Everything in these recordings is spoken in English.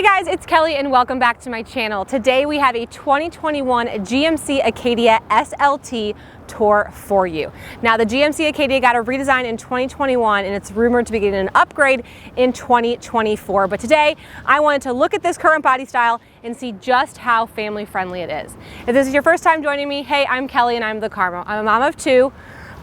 Hey guys, it's Kelly and welcome back to my channel. Today we have a 2021 GMC Acadia SLT tour for you. Now the GMC Acadia got a redesign in 2021 and it's rumored to be getting an upgrade in 2024. But today I wanted to look at this current body style and see just how family friendly it is. If this is your first time joining me, hey, I'm Kelly and I'm the Karma. I'm a mom of two,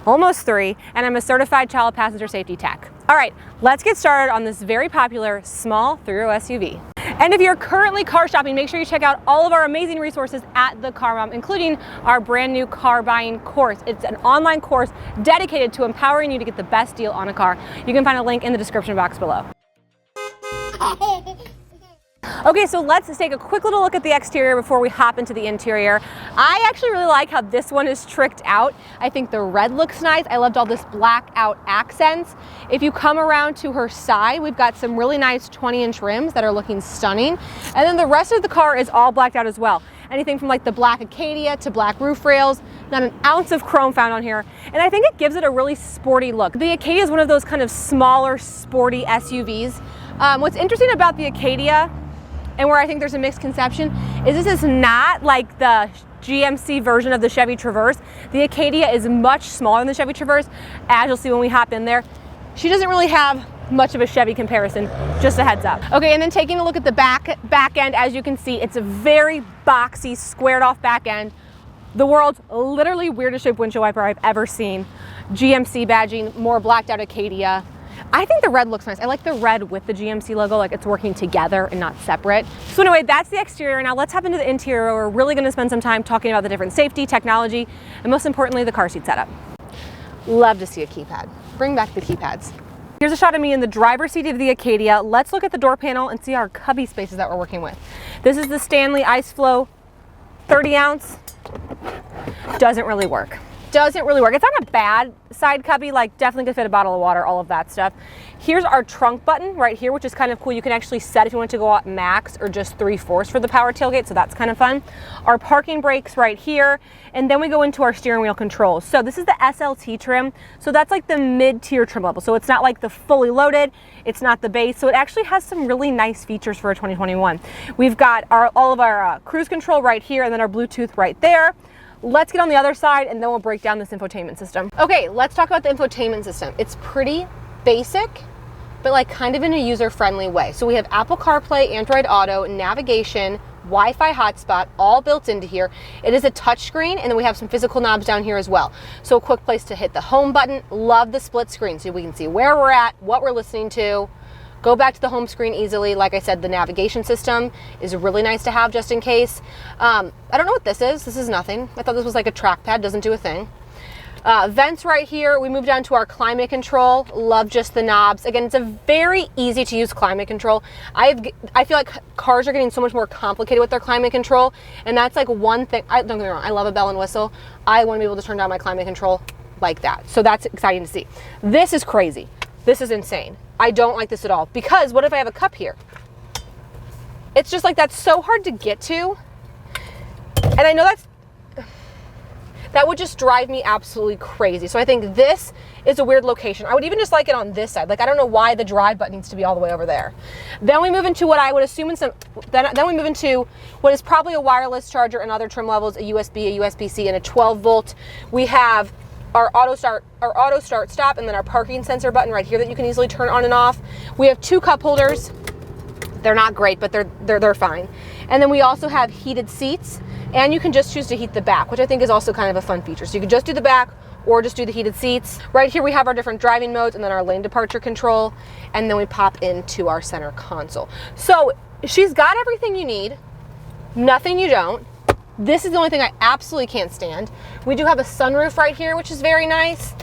almost three, and I'm a certified child passenger safety tech. All right, let's get started on this very popular small three-row SUV. And if you're currently car shopping, make sure you check out all of our amazing resources at the Car Mom, including our brand new car buying course. It's an online course dedicated to empowering you to get the best deal on a car. You can find a link in the description box below. Okay, so let's take a quick little look at the exterior before we hop into the interior. I actually really like how this one is tricked out. I think the red looks nice. I loved all this black out accents. If you come around to her side, we've got some really nice 20-inch rims that are looking stunning. And then the rest of the car is all blacked out as well. Anything from like the black Acadia to black roof rails, not an ounce of chrome found on here. And I think it gives it a really sporty look. The Acadia is one of those kind of smaller, sporty SUVs. What's interesting about the Acadia, and where I think there's a misconception, is this is not like the GMC version of the Chevy Traverse. The Acadia is much smaller than the Chevy Traverse, as you'll see when we hop in there. She doesn't really have much of a Chevy comparison, just a heads up. Okay, and then taking a look at the back end, as you can see, it's a very boxy, squared off back end. The world's literally weirdest shaped windshield wiper I've ever seen. GMC badging, more blacked out Acadia. I think the red looks nice. I like the red with the GMC logo, like it's working together and not separate. So anyway, that's the exterior. Now let's hop into the interior. We're really gonna spend some time talking about the different safety, technology, and most importantly, the car seat setup. Love to see a keypad. Bring back the keypads. Here's a shot of me in the driver's seat of the Acadia. Let's look at the door panel and see our cubby spaces that we're working with. This is the Stanley Ice Flow 30 ounce. Doesn't really work. Doesn't really work. It's not a bad side cubby, like definitely could fit a bottle of water, all of that stuff. Here's our trunk button right here, which is kind of cool. You can actually set if you want to go out max or just 3/4 for the power tailgate, so that's kind of fun. Our parking brakes right here, and then we go into our steering wheel controls. So this is the SLT trim, so that's like the mid-tier trim level. So it's not like the fully loaded, it's not the base, so it actually has some really nice features for a 2021. We've got all of our cruise control right here, and then our Bluetooth right there. Let's get on the other side and then we'll break down this infotainment system. Okay, let's talk about the infotainment system. It's pretty basic, but like kind of in a user-friendly way. So we have Apple CarPlay, Android Auto, navigation, Wi-Fi hotspot, all built into here. It is a touchscreen, and then we have some physical knobs down here as well. So a quick place to hit the home button. Love the split screen, so we can see where we're at, what we're listening to. Go back to the home screen easily. Like I said, the navigation system is really nice to have just in case. I don't know what this is. This is nothing. I thought this was like a trackpad, doesn't do a thing. Vents right here. We move down to our climate control. Love just the knobs. Again, it's a very easy to use climate control. I feel like cars are getting so much more complicated with their climate control, and that's like one thing. Don't get me wrong, I love a bell and whistle. I want to be able to turn down my climate control like that. So that's exciting to see. This is crazy. This is insane. I don't like this at all, because what if I have a cup here? It's just like, that's so hard to get to. And I know that would just drive me absolutely crazy. So I think this is a weird location. I would even just like it on this side. Like, I don't know why the drive button needs to be all the way over there. Then we move into what I would assume then we move into what is probably a wireless charger and other trim levels, a USB, a USB-C, and a 12 volt. We have our auto start stop, and then our parking sensor button right here that you can easily turn on and off. We have two cup holders. They're not great, but they're fine. And then we also have heated seats, and you can just choose to heat the back, which I think is also kind of a fun feature. So you can just do the back or just do the heated seats. Right here we have our different driving modes, and then our lane departure control, and then we pop into our center console. So she's got everything you need, nothing you don't. This is the only thing I absolutely can't stand. We do have a sunroof right here, which is very nice.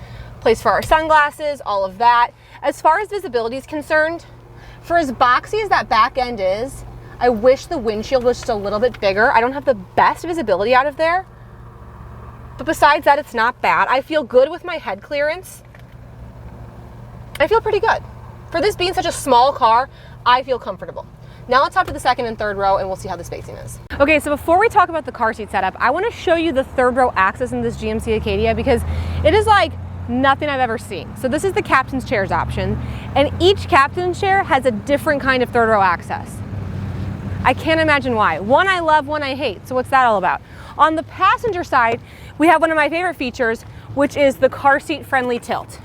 Place for our sunglasses, all of that. As far as visibility is concerned, for as boxy as that back end is, I wish the windshield was just a little bit bigger. I don't have the best visibility out of there. But besides that, it's not bad. I feel good with my head clearance. I feel pretty good. For this being such a small car, I feel comfortable. Now let's hop to the second and third row and we'll see how the spacing is. Okay, so before we talk about the car seat setup, I want to show you the third row access in this GMC Acadia, because it is like nothing I've ever seen. So this is the captain's chairs option, and each captain's chair has a different kind of third row access. I can't imagine why. One I love, one I hate. So what's that all about? On the passenger side, we have one of my favorite features, which is the car seat friendly tilt.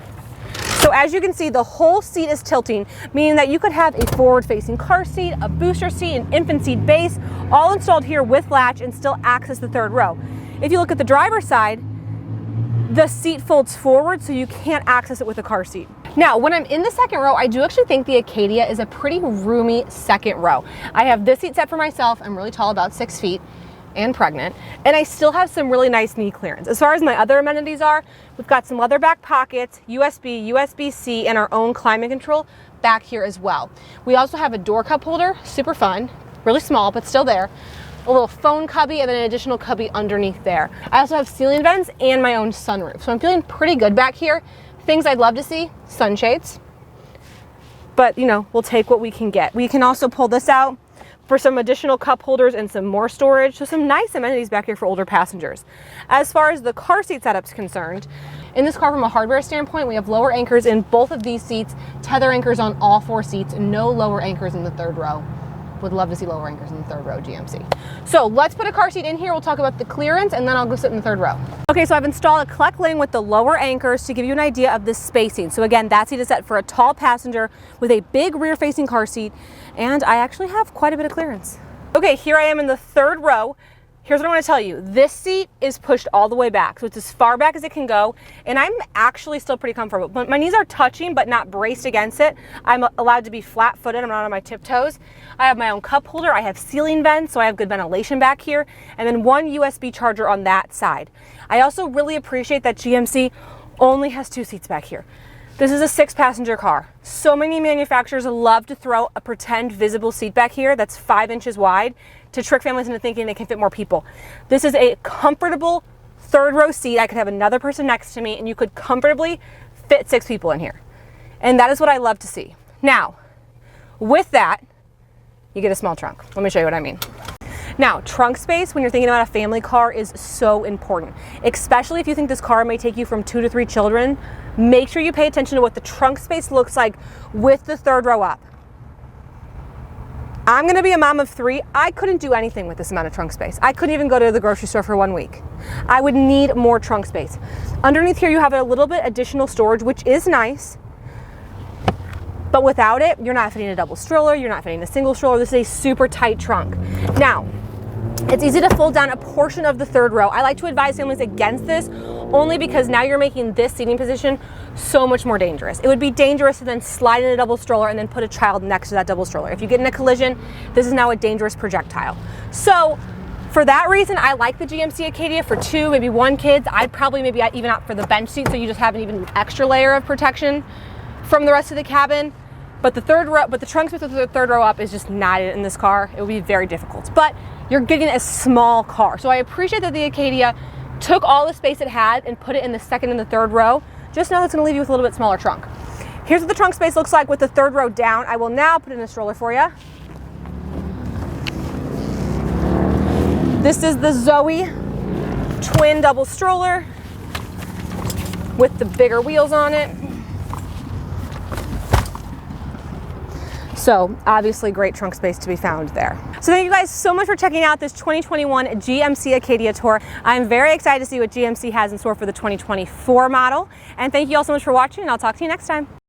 So as you can see, the whole seat is tilting, meaning that you could have a forward-facing car seat, a booster seat, an infant seat base, all installed here with latch and still access the third row. If you look at the driver's side, the seat folds forward so you can't access it with a car seat. Now, when I'm in the second row, I do actually think the Acadia is a pretty roomy second row. I have this seat set for myself. I'm really tall, about 6 feet, and pregnant, and I still have some really nice knee clearance. As far as my other amenities are, we've got some leather back pockets, USB, USB-C, and our own climate control back here as well. We also have a door cup holder, super fun, really small, but still there. A little phone cubby and then an additional cubby underneath there. I also have ceiling vents and my own sunroof. So I'm feeling pretty good back here. Things I'd love to see, sunshades, but you know, we'll take what we can get. We can also pull this out for some additional cup holders and some more storage. So some nice amenities back here for older passengers. As far as the car seat setup's concerned, in this car from a hardware standpoint, we have lower anchors in both of these seats, tether anchors on all 4 seats, no lower anchors in the third row. Would love to see lower anchors in the third row GMC. So let's put a car seat in here. We'll talk about the clearance and then I'll go sit in the third row. Okay, so I've installed a collect lane with the lower anchors to give you an idea of the spacing. So again, that seat is set for a tall passenger with a big rear facing car seat, and I actually have quite a bit of clearance. Okay, here I am in the third row. Here's what I want to tell you. This seat is pushed all the way back, so it's as far back as it can go, and I'm actually still pretty comfortable. But my knees are touching, but not braced against it. I'm allowed to be flat-footed. I'm not on my tiptoes. I have my own cup holder. I have ceiling vents, so I have good ventilation back here, and then one USB charger on that side. I also really appreciate that GMC only has 2 seats back here. This is a 6-passenger car. So many manufacturers love to throw a pretend visible seat back here that's 5 inches wide to trick families into thinking they can fit more people. This is a comfortable third row seat. I could have another person next to me and you could comfortably fit 6 people in here. And that is what I love to see. Now, with that, you get a small trunk. Let me show you what I mean. Now, trunk space when you're thinking about a family car is so important, especially if you think this car may take you from 2 to 3 children. Make sure you pay attention to what the trunk space looks like with the third row up. I'm gonna be a mom of 3. I couldn't do anything with this amount of trunk space. I couldn't even go to the grocery store for 1 week. I would need more trunk space. Underneath here, you have a little bit additional storage, which is nice. But without it, you're not fitting a double stroller, you're not fitting a single stroller. This is a super tight trunk. Now, it's easy to fold down a portion of the third row. I like to advise families against this only because now you're making this seating position so much more dangerous. It would be dangerous to then slide in a double stroller and then put a child next to that double stroller. If you get in a collision, this is now a dangerous projectile. So for that reason, I like the GMC Acadia for 2, maybe 1 kids. I'd probably maybe even opt for the bench seat so you just have an even extra layer of protection from the rest of the cabin. But the trunk space with the third row up is just not in this car. It would be very difficult. But you're getting a small car. So I appreciate that the Acadia took all the space it had and put it in the second and the third row. Just know it's gonna leave you with a little bit smaller trunk. Here's what the trunk space looks like with the third row down. I will now put in a stroller for you. This is the Zoe twin double stroller with the bigger wheels on it. So obviously great trunk space to be found there. So thank you guys so much for checking out this 2021 GMC Acadia tour. I'm very excited to see what GMC has in store for the 2024 model. And thank you all so much for watching, and I'll talk to you next time.